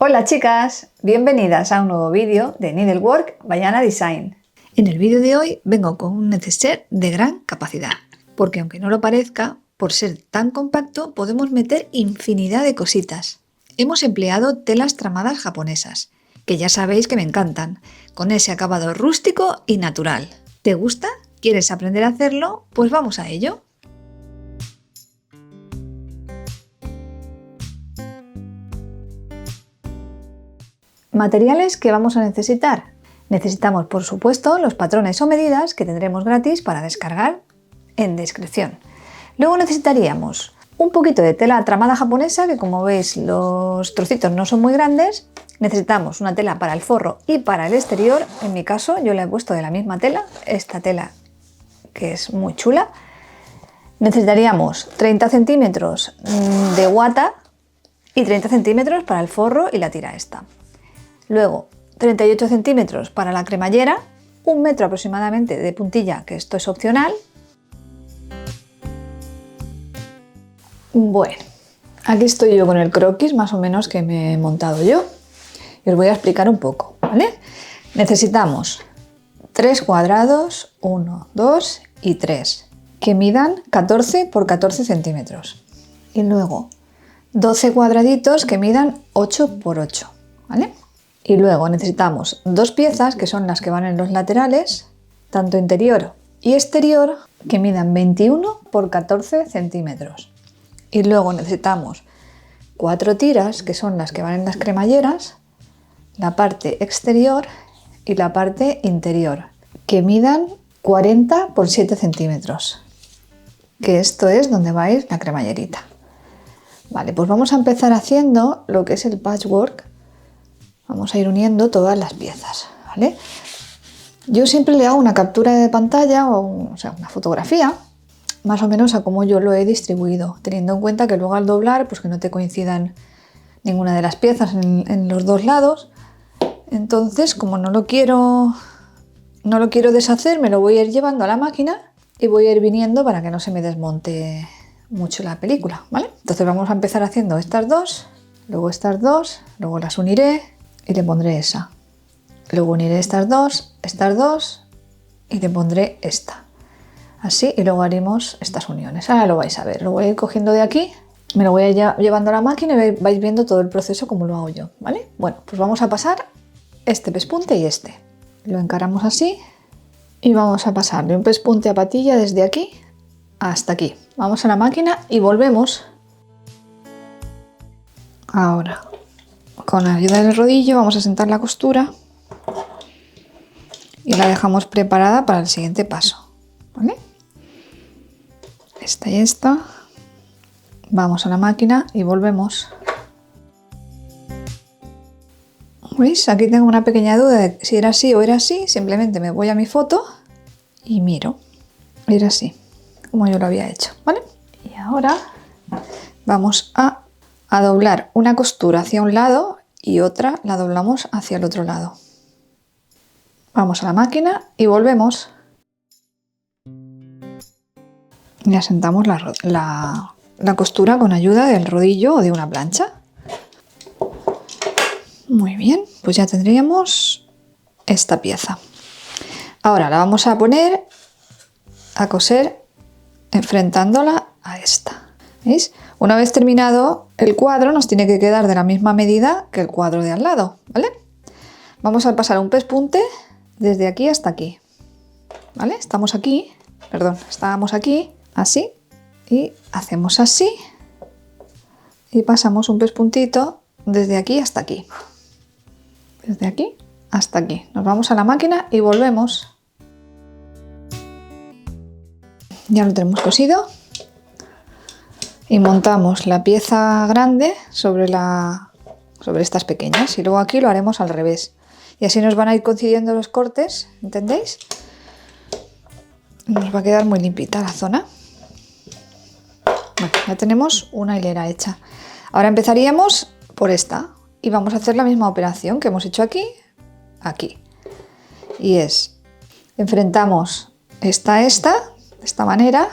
Hola chicas, bienvenidas a un nuevo vídeo de Needlework by Ana Design. En el vídeo de hoy vengo con un neceser de gran capacidad, porque aunque no lo parezca, por ser tan compacto podemos meter infinidad de cositas. Hemos empleado telas tramadas japonesas, que ya sabéis que me encantan, con ese acabado rústico y natural. ¿Te gusta? ¿Quieres aprender a hacerlo? Pues vamos a ello. Materiales que vamos a necesitar. Necesitamos, por supuesto, los patrones o medidas que tendremos gratis para descargar en descripción. Luego necesitaríamos un poquito de tela tramada japonesa, que como veis los trocitos no son muy grandes. Necesitamos una tela para el forro y para el exterior. En mi caso yo la he puesto de la misma tela, esta tela que es muy chula. Necesitaríamos 30 centímetros de guata y 30 centímetros para el forro y la tira esta. Luego 38 centímetros para la cremallera, 1 metro aproximadamente de puntilla, que esto es opcional. Bueno, aquí estoy yo con el croquis más o menos que me he montado yo y os voy a explicar un poco, ¿vale? Necesitamos 3 cuadrados, 1, 2 y 3, que midan 14 por 14 centímetros. Y luego 12 cuadraditos que midan 8 por 8, ¿vale? Y luego necesitamos 2 piezas que son las que van en los laterales, tanto interior y exterior, que midan 21 por 14 centímetros. Y luego necesitamos 4 tiras que son las que van en las cremalleras, la parte exterior y la parte interior, que midan 40 por 7 centímetros, que esto es donde va a ir la cremallerita. Vale, pues vamos a empezar haciendo lo que es el patchwork. Vamos a ir uniendo todas las piezas, ¿vale? Yo siempre le hago una captura de pantalla o sea, una fotografía, más o menos a cómo yo lo he distribuido, teniendo en cuenta que luego al doblar, pues que no te coincidan ninguna de las piezas en los dos lados. Entonces, como no lo quiero deshacer, me lo voy a ir llevando a la máquina y voy a ir viniendo para que no se me desmonte mucho la película, ¿vale? Entonces vamos a empezar haciendo estas dos, luego las uniré y le pondré esa. Luego uniré estas dos y le pondré esta. Así, y luego haremos estas uniones. Ahora lo vais a ver. Lo voy a ir cogiendo de aquí, me lo voy a ir llevando a la máquina y vais viendo todo el proceso como lo hago yo, ¿vale? Bueno, pues vamos a pasar este pespunte y este. Lo encaramos así y vamos a pasarle un pespunte a patilla desde aquí hasta aquí. Vamos a la máquina y volvemos. Ahora, con la ayuda del rodillo vamos a sentar la costura y la dejamos preparada para el siguiente paso, ¿vale? Esta y esta. Vamos a la máquina y volvemos. ¿Veis? Aquí tengo una pequeña duda de si era así o era así. Simplemente me voy a mi foto y miro. Era así, como yo lo había hecho, ¿vale? Y ahora vamos a doblar una costura hacia un lado y otra la doblamos hacia el otro lado. Vamos a la máquina y volvemos. Y asentamos la costura con ayuda del rodillo o de una plancha. Muy bien, pues ya tendríamos esta pieza. Ahora la vamos a poner a coser enfrentándola a esta. ¿Veis? Una vez terminado el cuadro nos tiene que quedar de la misma medida que el cuadro de al lado, ¿vale? Vamos a pasar un pespunte desde aquí hasta aquí, ¿vale? Estábamos aquí, así, y hacemos así y pasamos un pespuntito desde aquí hasta aquí. Desde aquí hasta aquí. Nos vamos a la máquina y volvemos. Ya lo tenemos cosido. Y montamos la pieza grande sobre estas pequeñas y luego aquí lo haremos al revés y así nos van a ir coincidiendo los cortes, ¿entendéis? Nos va a quedar muy limpita la zona. Bueno, ya tenemos una hilera hecha. Ahora empezaríamos por esta y vamos a hacer la misma operación que hemos hecho aquí, y es enfrentamos esta de esta manera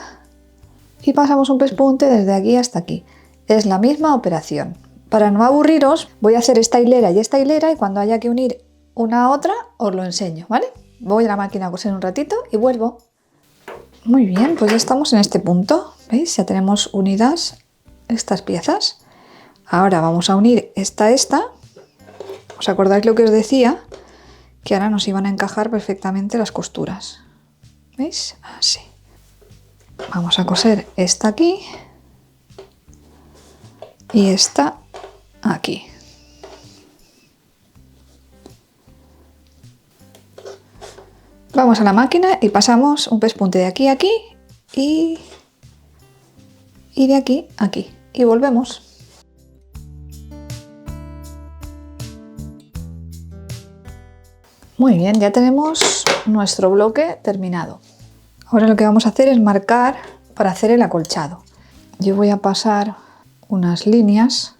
y pasamos un pespunte desde aquí hasta aquí. Es la misma operación, Para no aburriros, voy a hacer esta hilera y cuando haya que unir una a otra os lo enseño, ¿vale? Voy a la máquina a coser un ratito y vuelvo. Muy bien, pues ya estamos en este punto, ¿veis? Ya tenemos unidas estas piezas. Ahora vamos a unir esta a esta. ¿Os acordáis lo que os decía? Que ahora nos iban a encajar perfectamente las costuras. ¿Veis? Así. Vamos a coser esta aquí y esta aquí. Vamos a la máquina y pasamos un pespunte de aquí a aquí y de aquí a aquí. Y volvemos. Muy bien, ya tenemos nuestro bloque terminado. Ahora lo que vamos a hacer es marcar para hacer el acolchado. Yo voy a pasar unas líneas.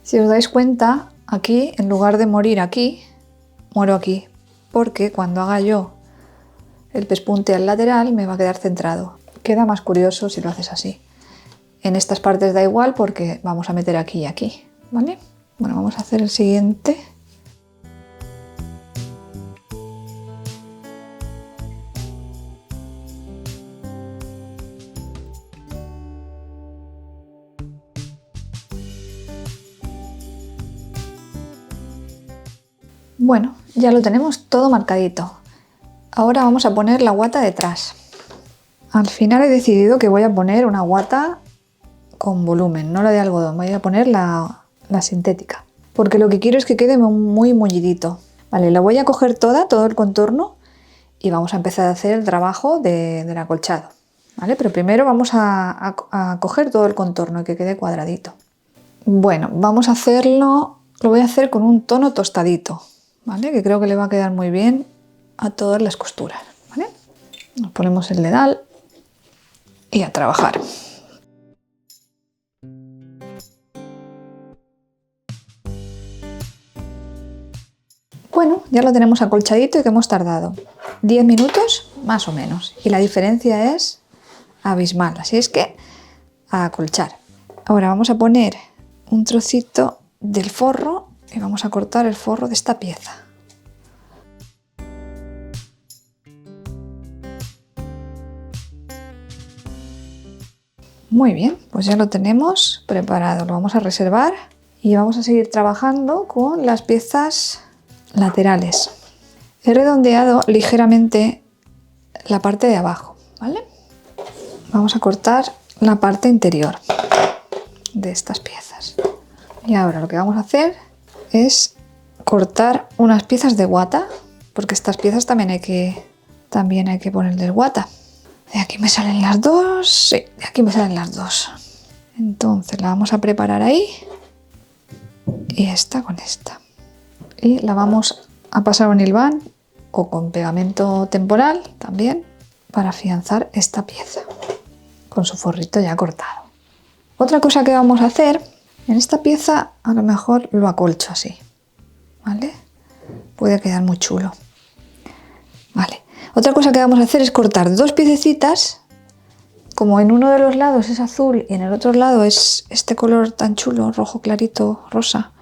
Si os dais cuenta, aquí, en lugar de morir aquí, muero aquí, porque cuando haga yo el pespunte al lateral me va a quedar centrado. Queda más curioso si lo haces así. En estas partes da igual porque vamos a meter aquí y aquí, ¿vale? Bueno, vamos a hacer el siguiente. Bueno, ya lo tenemos todo marcadito. Ahora vamos a poner la guata detrás. Al final he decidido que voy a poner una guata con volumen, no la de algodón, voy a poner la sintética. Porque lo que quiero es que quede muy mullidito. Vale, la voy a coger todo el contorno y vamos a empezar a hacer el trabajo del acolchado. ¿Vale? Pero primero vamos a coger todo el contorno y que quede cuadradito. Bueno, vamos a hacerlo, lo voy a hacer con un tono tostadito, ¿vale? Que creo que le va a quedar muy bien a todas las costuras, ¿vale? Nos ponemos el dedal y a trabajar. Bueno, ya lo tenemos acolchadito y que hemos tardado 10 minutos más o menos. Y la diferencia es abismal, así es que a acolchar. Ahora vamos a poner un trocito del forro y vamos a cortar el forro de esta pieza. Muy bien, pues ya lo tenemos preparado, lo vamos a reservar y vamos a seguir trabajando con las piezas laterales. He redondeado ligeramente la parte de abajo, ¿vale? Vamos a cortar la parte interior de estas piezas. Y ahora lo que vamos a hacer es cortar unas piezas de guata, porque estas piezas también hay que ponerles guata. De aquí me salen las dos, sí, de aquí me salen las dos. Entonces la vamos a preparar ahí y esta con esta. Y la vamos a pasar un hilván o con pegamento temporal también para afianzar esta pieza con su forrito ya cortado. Otra cosa que vamos a hacer, en esta pieza a lo mejor lo acolcho así, ¿vale? Puede quedar muy chulo. Vale. Otra cosa que vamos a hacer es cortar dos piececitas, como en uno de los lados es azul y en el otro lado es este color tan chulo, rojo clarito, rosa.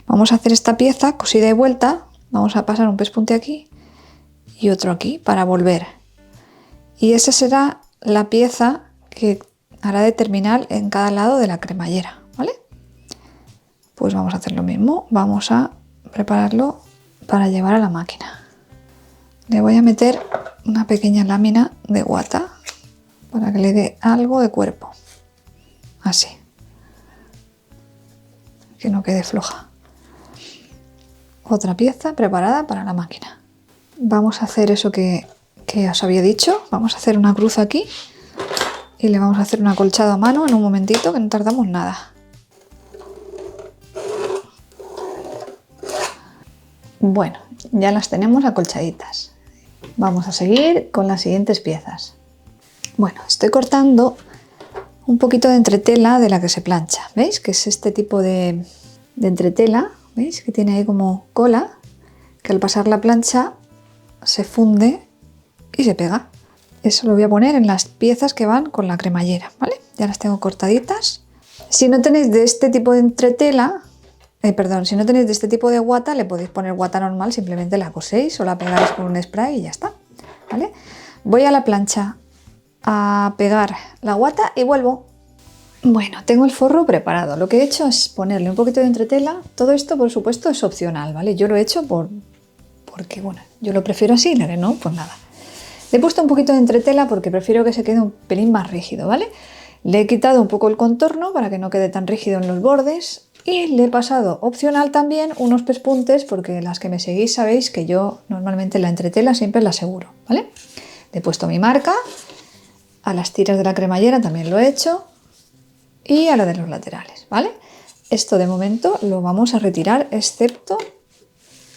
Vamos a hacer esta pieza cosida y vuelta, vamos a pasar un pespunte aquí y otro aquí para volver. Y esa será la pieza que hará de terminal en cada lado de la cremallera, ¿vale? Pues vamos a hacer lo mismo, vamos a prepararlo para llevar a la máquina. Le voy a meter una pequeña lámina de guata para que le dé algo de cuerpo. Así. Que no quede floja. Otra pieza preparada para la máquina. Vamos a hacer eso que os había dicho. Vamos a hacer una cruz aquí y le vamos a hacer un acolchado a mano en un momentito, que no tardamos nada. Bueno, ya las tenemos acolchaditas. Vamos a seguir con las siguientes piezas. Bueno, estoy cortando un poquito de entretela de la que se plancha. ¿Veis? Que es este tipo de entretela ¿Veis? Que tiene ahí como cola, que al pasar la plancha se funde y se pega. Eso lo voy a poner en las piezas que van con la cremallera, ¿vale? Ya las tengo cortaditas. Si no tenéis de este tipo de entretela, si no tenéis de este tipo de guata, le podéis poner guata normal, simplemente la coséis o la pegáis con un spray y ya está, ¿vale? Voy a la plancha a pegar la guata y vuelvo. Bueno, tengo el forro preparado. Lo que he hecho es ponerle un poquito de entretela. Todo esto, por supuesto, es opcional, ¿vale? Yo lo he hecho porque, bueno, yo lo prefiero así, la que no, pues nada. Le he puesto un poquito de entretela porque prefiero que se quede un pelín más rígido, ¿vale? Le he quitado un poco el contorno para que no quede tan rígido en los bordes y le he pasado opcional también unos pespuntes porque las que me seguís sabéis que yo normalmente la entretela siempre la aseguro, ¿vale? Le he puesto mi marca, a las tiras de la cremallera también lo he hecho y a la de los laterales, ¿vale? Esto de momento lo vamos a retirar excepto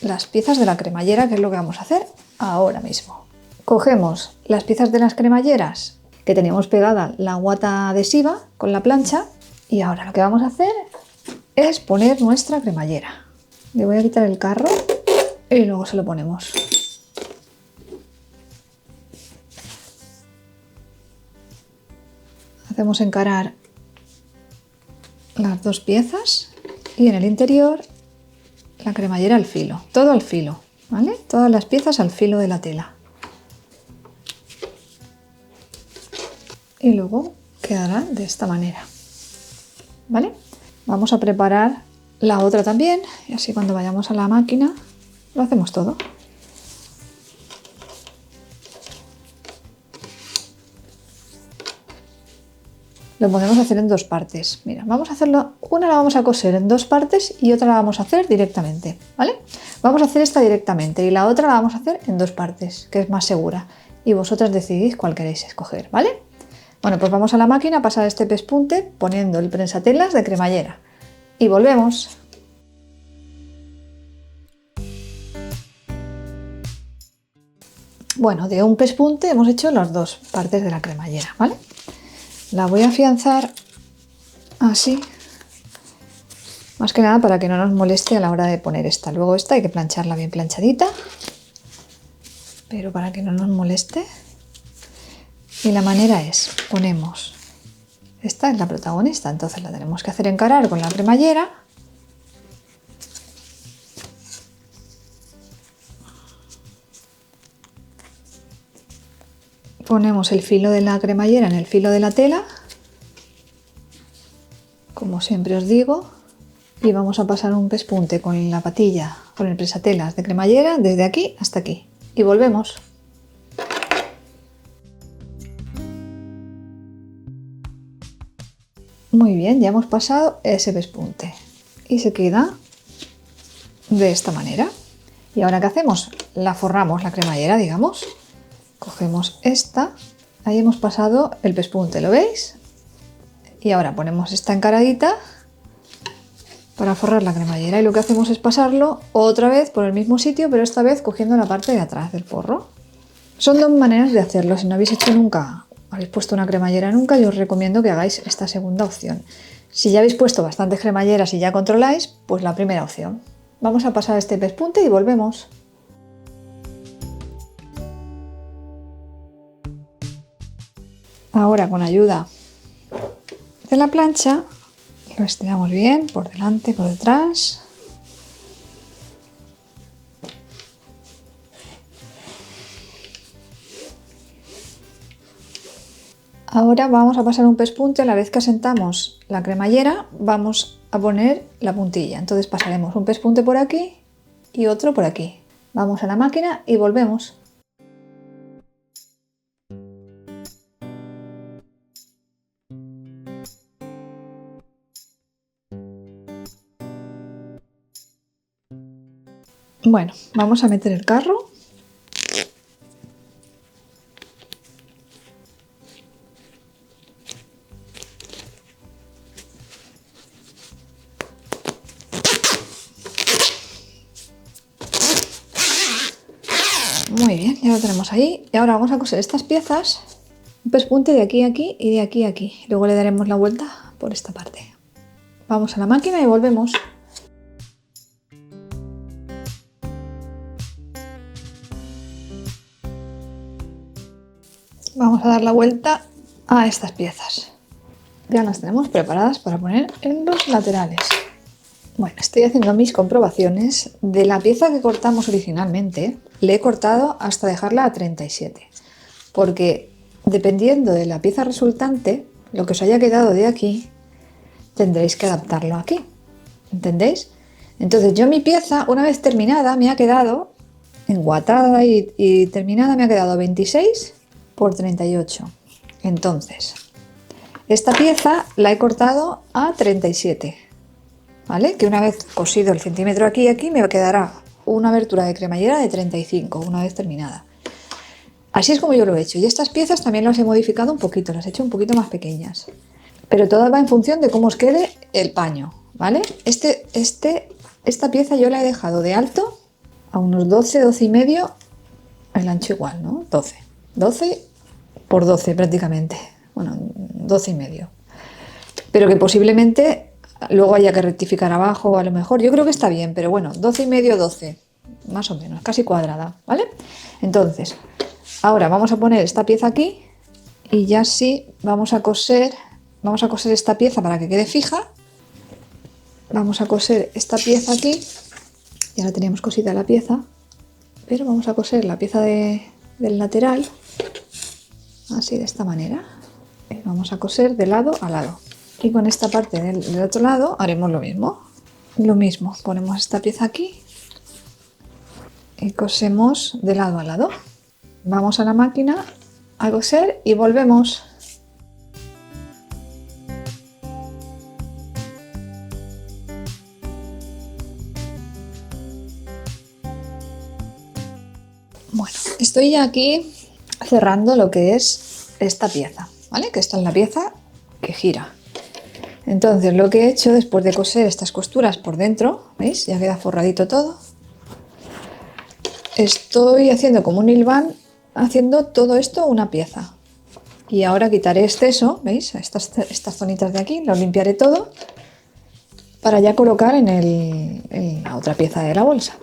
las piezas de la cremallera, que es lo que vamos a hacer ahora mismo. Cogemos las piezas de las cremalleras que teníamos pegada la guata adhesiva con la plancha y ahora lo que vamos a hacer es poner nuestra cremallera. Le voy a quitar el carro y luego se lo ponemos. Hacemos encarar las dos piezas y en el interior la cremallera al filo, todo al filo, ¿vale? Todas las piezas al filo de la tela. Y luego quedará de esta manera, ¿vale? Vamos a preparar la otra también y así cuando vayamos a la máquina lo hacemos todo. Lo podemos hacer en dos partes. Mira, vamos a hacerlo, una la vamos a coser en dos partes y otra la vamos a hacer directamente, ¿vale? Vamos a hacer esta directamente y la otra la vamos a hacer en dos partes, que es más segura. Y vosotras decidís cuál queréis escoger, ¿vale? Bueno, pues vamos a la máquina a pasar este pespunte poniendo el prensatelas de cremallera. Y volvemos. Bueno, de un pespunte hemos hecho las dos partes de la cremallera, ¿vale? La voy a afianzar así, más que nada para que no nos moleste a la hora de poner esta. Luego esta hay que plancharla bien planchadita, pero para que no nos moleste. Y la manera es, ponemos, esta es la protagonista, entonces la tenemos que hacer encarar con la cremallera. Ponemos el filo de la cremallera en el filo de la tela, como siempre os digo, y vamos a pasar un pespunte con la patilla, con el prensatelas de cremallera desde aquí hasta aquí. Y volvemos. Muy bien, ya hemos pasado ese pespunte y se queda de esta manera. ¿Y ahora qué hacemos? La forramos la cremallera, digamos. Cogemos esta, ahí hemos pasado el pespunte, ¿lo veis? Y ahora ponemos esta encaradita para forrar la cremallera y lo que hacemos es pasarlo otra vez por el mismo sitio, pero esta vez cogiendo la parte de atrás del forro. Son dos maneras de hacerlo. Si no habéis hecho nunca, habéis puesto una cremallera nunca, yo os recomiendo que hagáis esta segunda opción. Si ya habéis puesto bastantes cremalleras y ya controláis, pues la primera opción. Vamos a pasar este pespunte y volvemos. Ahora con ayuda de la plancha lo estiramos bien por delante, por detrás. Ahora vamos a pasar un pespunte, a la vez que asentamos la cremallera vamos a poner la puntilla. Entonces pasaremos un pespunte por aquí y otro por aquí. Vamos a la máquina y volvemos. Bueno, vamos a meter el carro. Muy bien, ya lo tenemos ahí. Y ahora vamos a coser estas piezas, un pespunte de aquí a aquí y de aquí a aquí. Luego le daremos la vuelta por esta parte. Vamos a la máquina y volvemos. Vamos a dar la vuelta a estas piezas. Ya las tenemos preparadas para poner en los laterales. Bueno, estoy haciendo mis comprobaciones. De la pieza que cortamos originalmente, le he cortado hasta dejarla a 37. Porque dependiendo de la pieza resultante, lo que os haya quedado de aquí, tendréis que adaptarlo aquí. ¿Entendéis? Entonces yo mi pieza, una vez terminada, me ha quedado enguatada y terminada, me ha quedado 26 por 38. Entonces, esta pieza la he cortado a 37, ¿vale? Que una vez cosido el centímetro aquí y aquí, me quedará una abertura de cremallera de 35, una vez terminada. Así es como yo lo he hecho. Y estas piezas también las he modificado un poquito, las he hecho un poquito más pequeñas. Pero todo va en función de cómo os quede el paño, ¿vale? Esta pieza yo la he dejado de alto a unos 12, 12 y medio, el ancho igual, ¿no? 12 por 12 prácticamente, bueno, 12 y medio. Pero que posiblemente luego haya que rectificar abajo, a lo mejor. Yo creo que está bien, pero bueno, 12 y medio, 12, más o menos, casi cuadrada, ¿vale? Entonces, ahora vamos a poner esta pieza aquí y ya sí vamos a coser esta pieza para que quede fija. Vamos a coser esta pieza aquí. Ya la teníamos cosida la pieza, pero vamos a coser la pieza del lateral, así de esta manera. Y vamos a coser de lado a lado. Y con esta parte del otro lado haremos lo mismo. Ponemos esta pieza aquí y cosemos de lado a lado. Vamos a la máquina a coser y volvemos. Bueno, estoy ya aquí cerrando lo que es esta pieza, ¿vale? Que esta es la pieza que gira. Entonces lo que he hecho después de coser estas costuras por dentro, ¿veis? Ya queda forradito todo. Estoy haciendo como un hilván, haciendo todo esto una pieza. Y ahora quitaré exceso, ¿veis? Estas zonitas de aquí, las limpiaré todo para ya colocar en la otra pieza de la bolsa.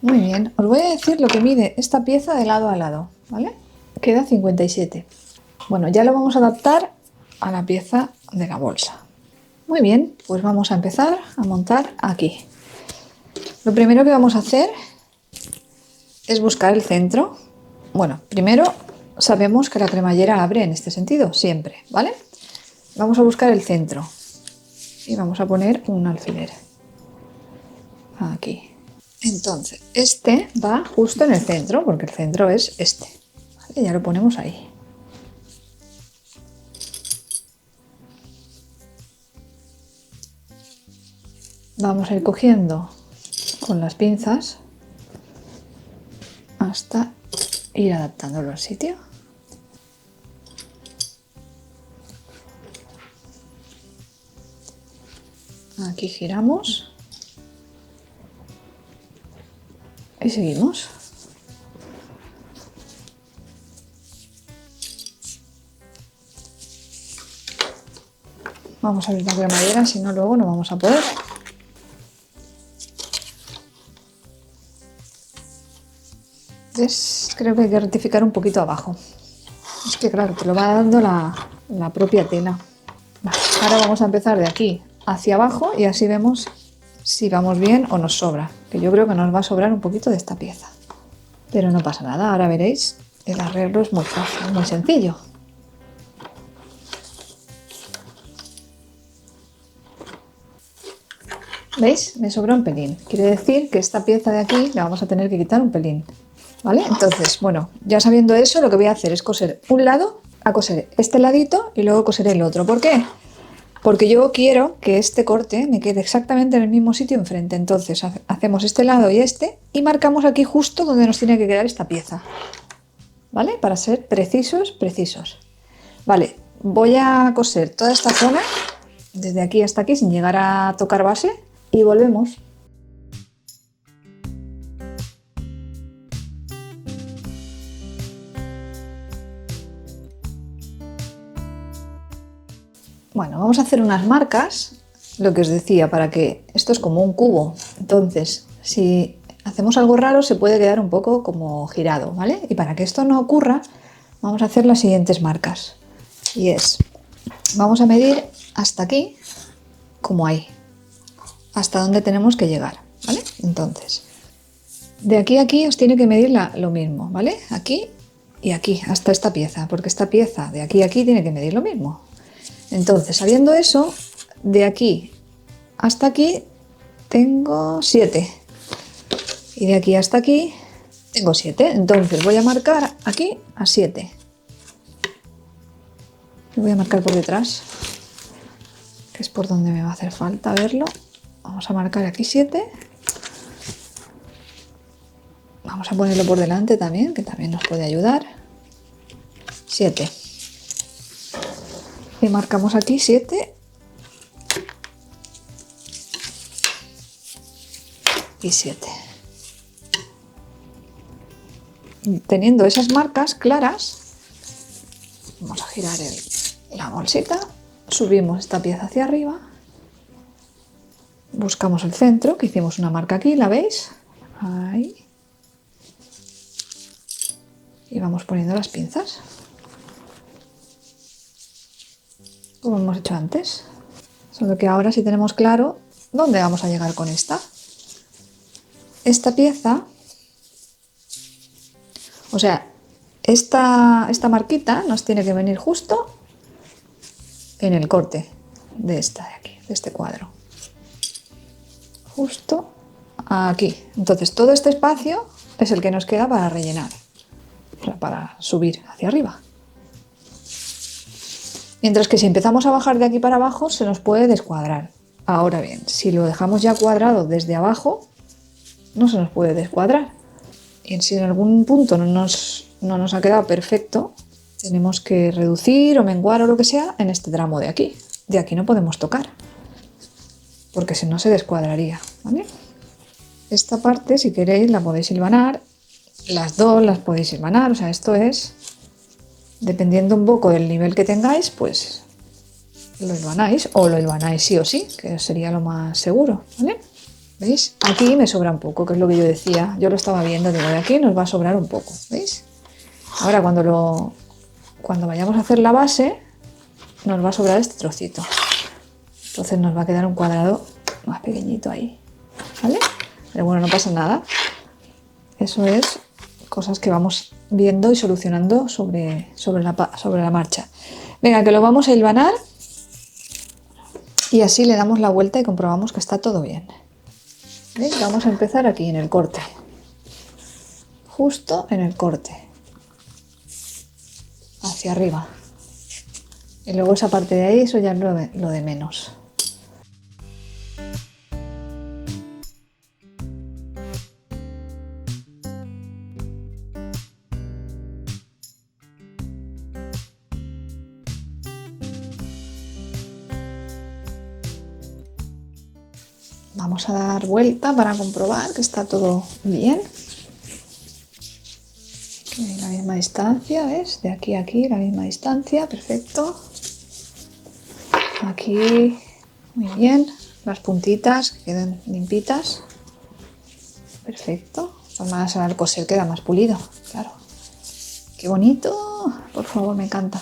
Muy bien, os voy a decir lo que mide esta pieza de lado a lado, ¿vale? Queda 57. Bueno, ya lo vamos a adaptar a la pieza de la bolsa. Muy bien, pues vamos a empezar a montar aquí. Lo primero que vamos a hacer es buscar el centro. Bueno, primero sabemos que la cremallera abre en este sentido, siempre, ¿vale? Vamos a buscar el centro y vamos a poner un alfiler aquí. Entonces, este va justo en el centro, porque el centro es este. ¿Vale? Ya lo ponemos ahí. Vamos a ir cogiendo con las pinzas hasta ir adaptándolo al sitio. Aquí giramos y seguimos. Vamos a abrir la cremallera, si no luego no vamos a poder. Creo que hay que rectificar un poquito abajo. Es que claro, te lo va dando la propia tela. Vale, ahora vamos a empezar de aquí hacia abajo y así vemos si vamos bien o nos sobra. Que yo creo que nos va a sobrar un poquito de esta pieza. Pero no pasa nada, ahora veréis, el arreglo es muy fácil, muy sencillo. ¿Veis? Me sobra un pelín. Quiere decir que esta pieza de aquí la vamos a tener que quitar un pelín. ¿Vale? Entonces, bueno, ya sabiendo eso, lo que voy a hacer es coser un lado, a coser este ladito y luego coser el otro. ¿Por qué? Porque yo quiero que este corte me quede exactamente en el mismo sitio enfrente. Entonces hacemos este lado y marcamos aquí justo donde nos tiene que quedar esta pieza. ¿Vale? Para ser precisos, precisos. Vale, voy a coser toda esta zona, desde aquí hasta aquí, sin llegar a tocar base, y volvemos. Bueno, vamos a hacer unas marcas, lo que os decía, para que esto es como un cubo. Entonces, si hacemos algo raro, se puede quedar un poco como girado, ¿vale? Y para que esto no ocurra, vamos a hacer las siguientes marcas. Y es, vamos a medir hasta aquí, como ahí, hasta donde tenemos que llegar, ¿vale? Entonces, de aquí a aquí os tiene que medir lo mismo, ¿vale? Aquí y aquí, hasta esta pieza, porque esta pieza de aquí a aquí tiene que medir lo mismo. Entonces, sabiendo eso, de aquí hasta aquí tengo 7. Y de aquí hasta aquí tengo 7. Entonces voy a marcar aquí a 7. Lo voy a marcar por detrás, que es por donde me va a hacer falta verlo. Vamos a marcar aquí 7. Vamos a ponerlo por delante también, que también nos puede ayudar. 7. Y marcamos aquí 7. Y 7. Teniendo esas marcas claras, vamos a girar la bolsita, subimos esta pieza hacia arriba, buscamos el centro, que hicimos una marca aquí, ¿la veis? Ahí. Y vamos poniendo las pinzas, como hemos hecho antes. Solo que ahora sí tenemos claro dónde vamos a llegar con esta. Esta pieza, o sea, esta marquita nos tiene que venir justo en el corte de esta de aquí, de este cuadro. Justo aquí. Entonces todo este espacio es el que nos queda para rellenar, o sea, para subir hacia arriba. Mientras que si empezamos a bajar de aquí para abajo se nos puede descuadrar. Ahora bien, si lo dejamos ya cuadrado desde abajo, no se nos puede descuadrar. Y si en algún punto no nos ha quedado perfecto, tenemos que reducir o menguar o lo que sea en este tramo de aquí. De aquí no podemos tocar, porque si no se descuadraría, ¿vale? Esta parte, si queréis, la podéis hilvanar. Las dos las podéis hilvanar, o sea, esto es, dependiendo un poco del nivel que tengáis, pues lo hilvanáis o lo hilvanáis sí o sí, que sería lo más seguro, ¿vale? ¿Veis? Aquí me sobra un poco, que es lo que yo decía. Yo lo estaba viendo, digo, de aquí nos va a sobrar un poco, ¿veis? Ahora cuando vayamos a hacer la base, nos va a sobrar este trocito. Entonces nos va a quedar un cuadrado más pequeñito ahí, ¿vale? Pero bueno, no pasa nada. Eso es cosas que vamos viendo y solucionando sobre la marcha. Venga, que lo vamos a hilvanar y así le damos la vuelta y comprobamos que está todo bien. ¿Veis? Vamos a empezar aquí en el corte, justo en el corte, hacia arriba. Y luego esa parte de ahí, eso ya es lo de menos. Vamos a dar vuelta para comprobar que está todo bien. En la misma distancia, ¿ves? De aquí a aquí, la misma distancia, perfecto. Aquí, muy bien. Las puntitas que queden limpitas. Perfecto. Además, al coser queda más pulido, claro. ¡Qué bonito! Por favor, me encanta.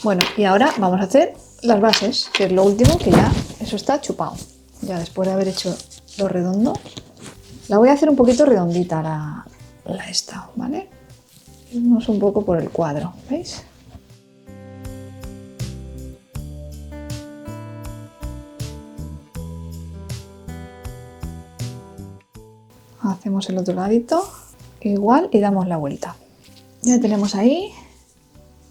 Bueno, y ahora vamos a hacer las bases, que es lo último, que ya eso está chupado. Ya después de haber hecho lo redondo, la voy a hacer un poquito redondita la esta, ¿vale? Irnos un poco por el cuadro, ¿veis? Hacemos el otro ladito igual y damos la vuelta. Ya tenemos ahí,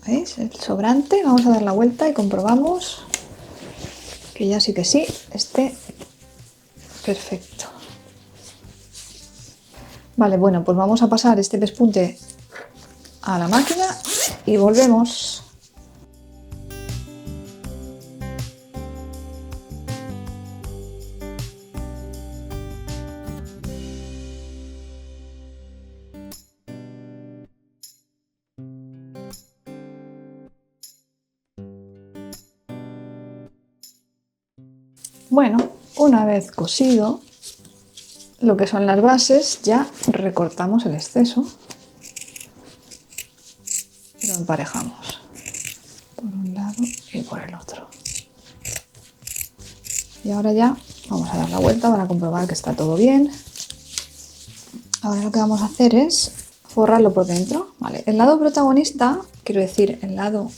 ¿veis? El sobrante. Vamos a dar la vuelta y comprobamos que ya sí que sí esté perfecto. Vale, bueno, pues vamos a pasar este pespunte a la máquina y volvemos. Bueno, una vez cosido lo que son las bases, ya recortamos el exceso y lo emparejamos por un lado y por el otro. Y ahora ya vamos a dar la vuelta para comprobar que está todo bien. Ahora lo que vamos a hacer es forrarlo por dentro. Vale, el lado protagonista, quiero decir, el lado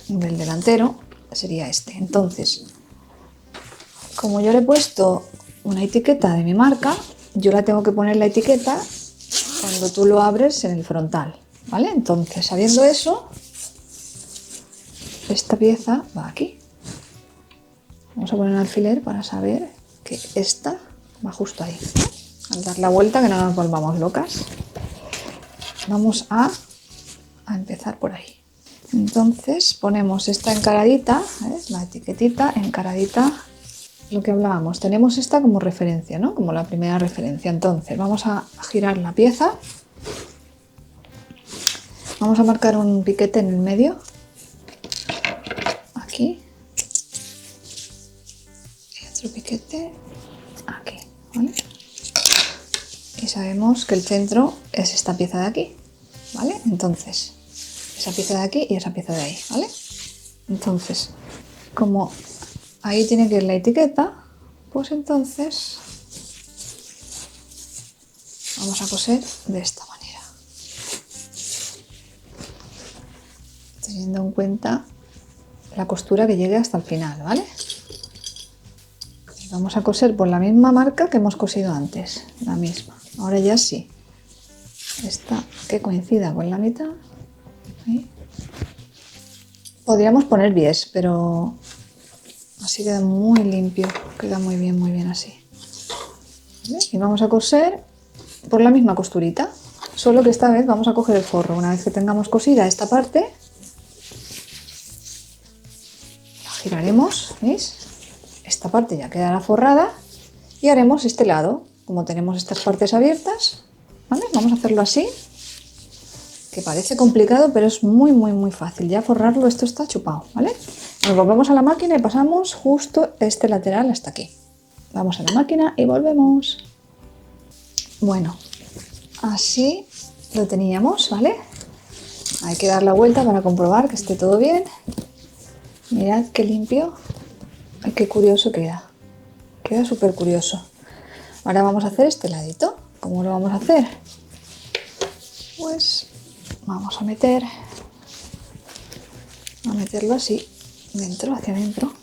del delantero, sería este. Entonces, como yo le he puesto una etiqueta de mi marca, yo la tengo que poner la etiqueta cuando tú lo abres en el frontal, ¿vale? Entonces, sabiendo eso, esta pieza va aquí. Vamos a poner un alfiler para saber que esta va justo ahí. Al dar la vuelta, que no nos volvamos locas, vamos a empezar por ahí. Entonces ponemos esta encaradita, ¿ves? La etiquetita encaradita, lo que hablábamos. Tenemos esta como referencia, ¿no? Como la primera referencia. Entonces vamos a girar la pieza. Vamos a marcar un piquete en el medio. Aquí. Y otro piquete aquí, ¿vale? Y sabemos que el centro es esta pieza de aquí, ¿vale? Entonces, esa pieza de aquí y esa pieza de ahí, ¿vale? Entonces, como ahí tiene que ir la etiqueta, pues entonces vamos a coser de esta manera, teniendo en cuenta la costura que llegue hasta el final, ¿vale? Y vamos a coser por la misma marca que hemos cosido antes, la misma. Ahora ya sí, esta que coincida con la mitad. ¿Sí? Podríamos poner bies, pero así queda muy limpio, queda muy bien así. ¿Vale? Y vamos a coser por la misma costurita, solo que esta vez vamos a coger el forro. Una vez que tengamos cosida esta parte, la giraremos, ¿veis? Esta parte ya quedará forrada y haremos este lado. Como tenemos estas partes abiertas, ¿vale? Vamos a hacerlo así, que parece complicado, pero es muy fácil. Ya forrarlo, esto está chupado, ¿vale? Nos volvemos a la máquina y pasamos justo este lateral hasta aquí. Vamos a la máquina y volvemos. Bueno, así lo teníamos, ¿vale? Hay que dar la vuelta para comprobar que esté todo bien. Mirad qué limpio. Ay, qué curioso queda. Queda súper curioso. Ahora vamos a hacer este ladito. ¿Cómo lo vamos a hacer? Pues vamos a meterlo así, dentro, hacia adentro.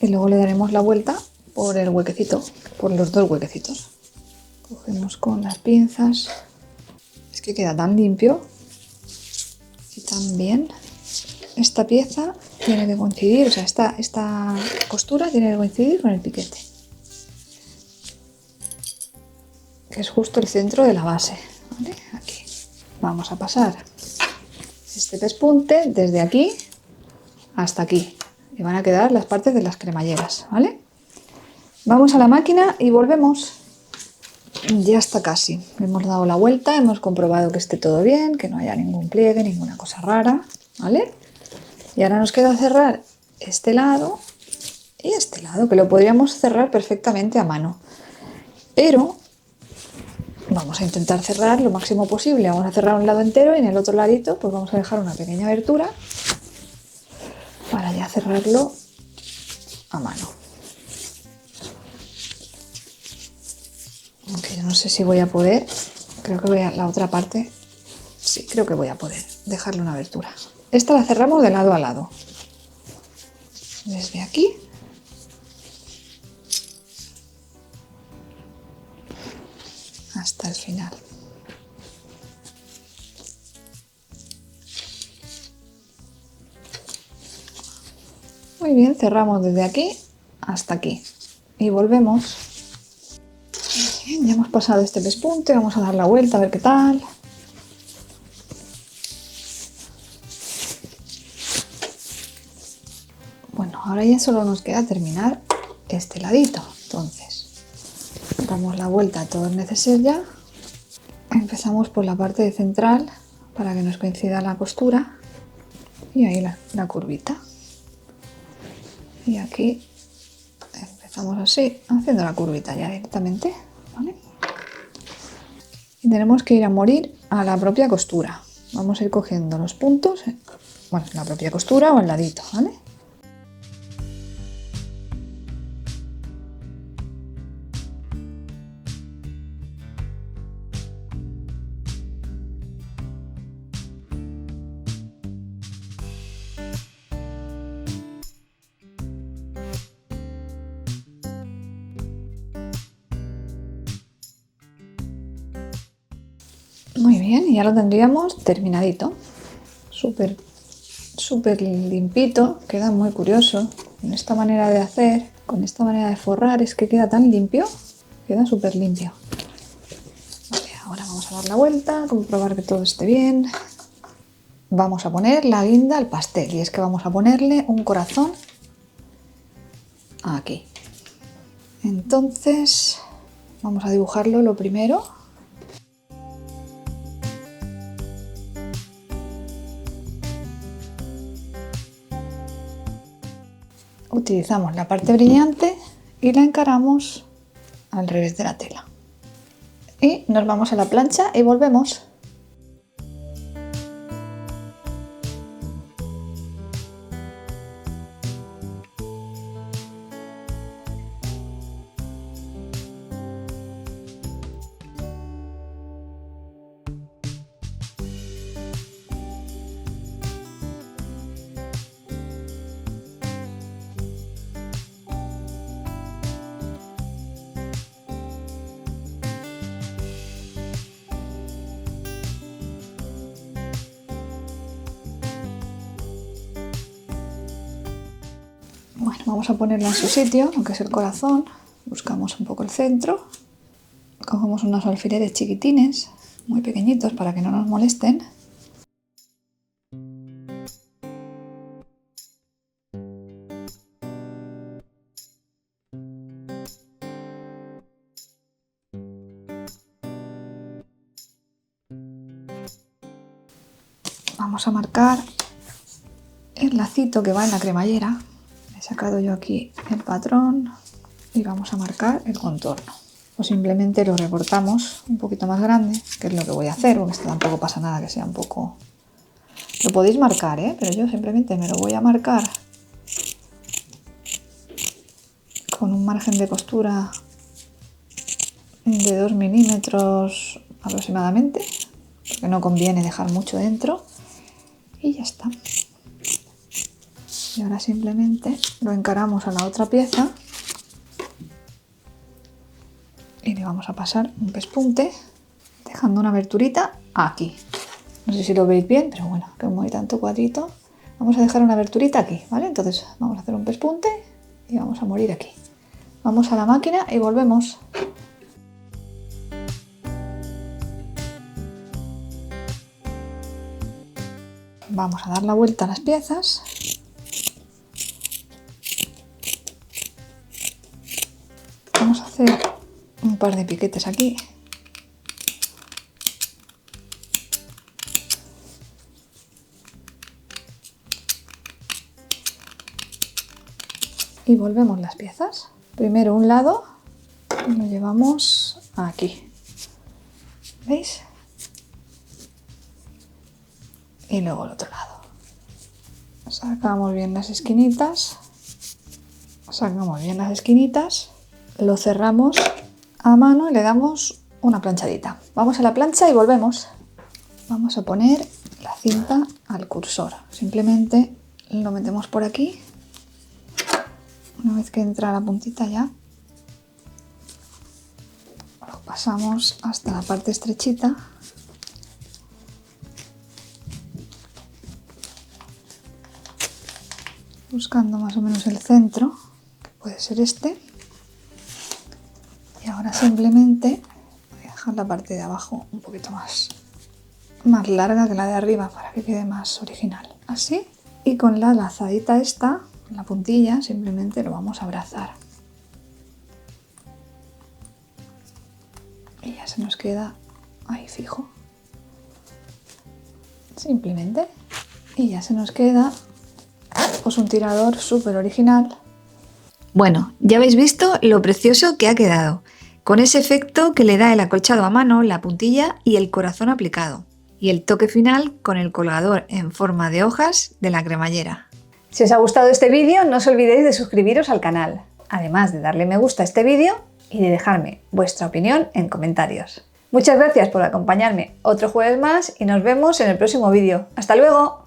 Y luego le daremos la vuelta por el huequecito, por los dos huequecitos. Cogemos con las pinzas. Es que queda tan limpio y tan bien. Esta pieza tiene que coincidir, o sea, esta costura tiene que coincidir con el piquete, que es justo el centro de la base, ¿vale? Aquí. Vamos a pasar este pespunte desde aquí hasta aquí. Y van a quedar las partes de las cremalleras, ¿vale? Vamos a la máquina y volvemos. Ya está casi. Hemos dado la vuelta, hemos comprobado que esté todo bien, que no haya ningún pliegue, ninguna cosa rara, ¿vale? Y ahora nos queda cerrar este lado y este lado, que lo podríamos cerrar perfectamente a mano. Pero vamos a intentar cerrar lo máximo posible. Vamos a cerrar un lado entero y en el otro ladito pues vamos a dejar una pequeña abertura para ya cerrarlo a mano. Aunque yo no sé si voy a poder, creo que voy a la otra parte, sí, creo que voy a poder dejarle una abertura. Esta la cerramos de lado a lado, desde aquí hasta el final. Muy bien, cerramos desde aquí hasta aquí y volvemos. Bien, ya hemos pasado este pespunte, vamos a dar la vuelta a ver qué tal. Bueno, ahora ya solo nos queda terminar este ladito. Entonces, damos la vuelta a todo el neceser ya. Empezamos por la parte central para que nos coincida la costura. Y ahí la curvita. Y aquí Estamos así, haciendo la curvita ya directamente, ¿vale? Y tenemos que ir a morir a la propia costura. Vamos a ir cogiendo los puntos, bueno, la propia costura o al ladito, ¿vale? Muy bien, y ya lo tendríamos terminadito. Súper limpito, queda muy curioso. Con esta manera de hacer, con esta manera de forrar, es que queda tan limpio, queda súper limpio. Vale, ahora vamos a dar la vuelta, comprobar que todo esté bien. Vamos a poner la guinda al pastel y es que vamos a ponerle un corazón aquí. Entonces vamos a dibujarlo lo primero. Utilizamos la parte brillante y la encaramos al revés de la tela. Y nos vamos a la plancha y volvemos. Bueno, vamos a ponerla en su sitio, aunque es el corazón. Buscamos un poco el centro. Cogemos unos alfileres chiquitines, muy pequeñitos para que no nos molesten. Vamos a marcar el lacito que va en la cremallera. He sacado yo aquí el patrón y vamos a marcar el contorno. O simplemente lo recortamos un poquito más grande, que es lo que voy a hacer, porque esto tampoco pasa nada que sea un poco... Lo podéis marcar, pero yo simplemente me lo voy a marcar con un margen de costura de 2 milímetros aproximadamente, porque no conviene dejar mucho dentro, y ya está. Y ahora simplemente lo encaramos a la otra pieza y le vamos a pasar un pespunte dejando una aberturita aquí. No sé si lo veis bien, pero bueno, que como hay tanto cuadrito, vamos a dejar una aberturita aquí, ¿vale? Entonces vamos a hacer un pespunte y vamos a morir aquí. Vamos a la máquina y volvemos. Vamos a dar la vuelta a las piezas. Vamos a hacer un par de piquetes aquí. Y volvemos las piezas. Primero un lado y lo llevamos aquí. ¿Veis? Y luego el otro lado. Sacamos bien las esquinitas. Sacamos bien las esquinitas. Lo cerramos a mano y le damos una planchadita. Vamos a la plancha y volvemos. Vamos a poner la cinta al cursor. Simplemente lo metemos por aquí. Una vez que entra la puntita ya, lo pasamos hasta la parte estrechita. Buscando más o menos el centro, que puede ser este. Y ahora simplemente voy a dejar la parte de abajo un poquito más larga que la de arriba para que quede más original. Así. Y con la lazadita esta, la puntilla, simplemente lo vamos a abrazar. Y ya se nos queda ahí fijo. Simplemente. Y ya se nos queda pues un tirador súper original. Bueno, ya habéis visto lo precioso que ha quedado, con ese efecto que le da el acolchado a mano, la puntilla y el corazón aplicado, y el toque final con el colgador en forma de hojas de la cremallera. Si os ha gustado este vídeo, no os olvidéis de suscribiros al canal, además de darle me gusta a este vídeo y de dejarme vuestra opinión en comentarios. Muchas gracias por acompañarme otro jueves más y nos vemos en el próximo vídeo. ¡Hasta luego!